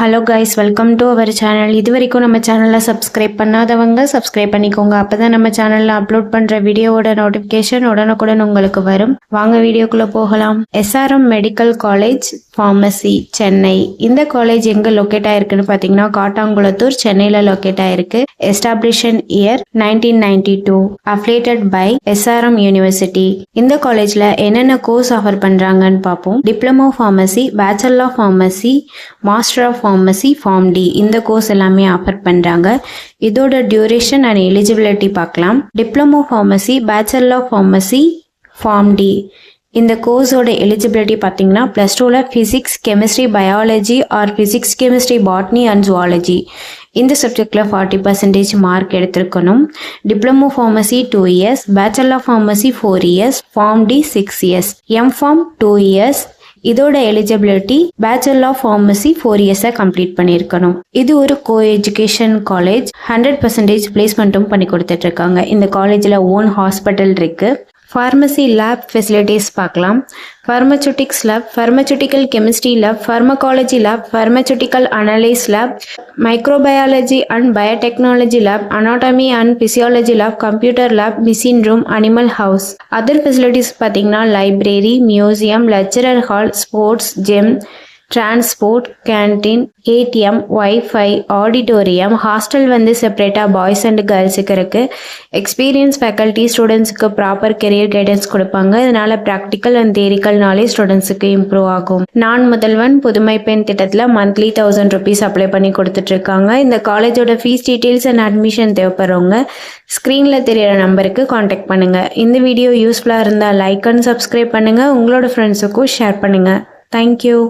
Hello guys, welcome to our channel. இது வரைக்கும் நம்ம சேனலை சப்ஸ்கிரைப் பண்ணாதவங்க சப்ஸ்கிரைப் பண்ணிக்கோங்க. அப்போ தான் நம்ம சேனலில் அப்லோட் பண்ணுற வீடியோவோட நோட்டிஃபிகேஷன் உடனுக்குடன் உங்களுக்கு வரும். வாங்க வீடியோக்குள்ளே போகலாம். SRM medical college pharmacy Chennai. இந்த காலேஜ் எங்கே லொக்கேட் ஆயிருக்குன்னு பார்த்தீங்கன்னா காட்டாங்குளத்தூர், சென்னையில் லொக்கேட் ஆயிருக்கு. Establishment year 1992. Affiliated by SRM university. இந்த காலேஜில் என்னென்ன கோர்ஸ் ஆஃபர் பண்ணுறாங்கன்னு பார்ப்போம். Diploma pharmacy, bachelor of pharmacy, master of pharmacy, pharm D, இந்த கோர்ஸ் எல்லாமே ஆஃபர் பண்ணுறாங்க. இதோட டியூரேஷன் அண்ட் எலிஜிபிலிட்டி பார்க்கலாம். Diploma pharmacy, bachelor of pharmacy, pharm D, இந்த கோர்ஸோட எலிஜிபிலிட்டி பார்த்தீங்கன்னா +2ல் physics, chemistry, biology or physics, chemistry, botany and zoology இந்த சப்ஜெக்டில் 40% மார்க் எடுத்திருக்கணும். Diploma pharmacy 2 years, bachelor of pharmacy 4 years, pharm D 6 years, MPharm 2 years. இதோட eligibility bachelor of pharmacy 4 இயர்ஸை complete பண்ணியிருக்கணும். இது ஒரு கோ எஜுகேஷன் காலேஜ். 100% பிளேஸ்மெண்ட்டும் பண்ணி கொடுத்துட்டு இருக்காங்க. இந்த காலேஜில் ஓன் ஹாஸ்பிட்டல் இருக்கு. ஃபார்மசி லேப் ஃபெசிலிட்டிஸ் பார்க்கலாம். Pharmaceutics lab, pharmaceutical chemistry lab, pharmacology lab, pharmaceutical analyse lab, microbiology and biotechnology lab, anatomy and physiology lab, computer lab, machine room, animal house. Other facilities பார்த்தீங்கன்னா library, museum, lecturer hall, sports gym, transport, canteen, ATM, wifi, auditorium. Hostel வந்து செப்பரேட்டாக boys and கேர்ள்ஸுக்கு இருக்குது. Experience faculty ஸ்டூடெண்ட்ஸுக்கு proper career guidance கொடுப்பாங்க. இதனால் practical and theoretical knowledge ஸ்டூடெண்ட்ஸுக்கு improve ஆகும். நான் முதல்வன் புதுமை பெண் திட்டத்தில் மந்த்லி 1000 rupees அப்ளை பண்ணி கொடுத்துட்ருக்காங்க. இந்த காலேஜோட ஃபீஸ் டீட்டெயில்ஸ் அண்ட் அட்மிஷன் தேவைப்படுறவங்க ஸ்க்ரீனில் தெரியிற நம்பருக்கு காண்டாக்ட் பண்ணுங்கள். இந்த வீடியோ யூஸ்ஃபுல்லாக இருந்தால் லைக் அண்ட் சப்ஸ்கிரைப் பண்ணுங்கள். உங்களோட ஃப்ரெண்ட்ஸுக்கும் ஷேர் பண்ணுங்கள். தேங்க்யூ.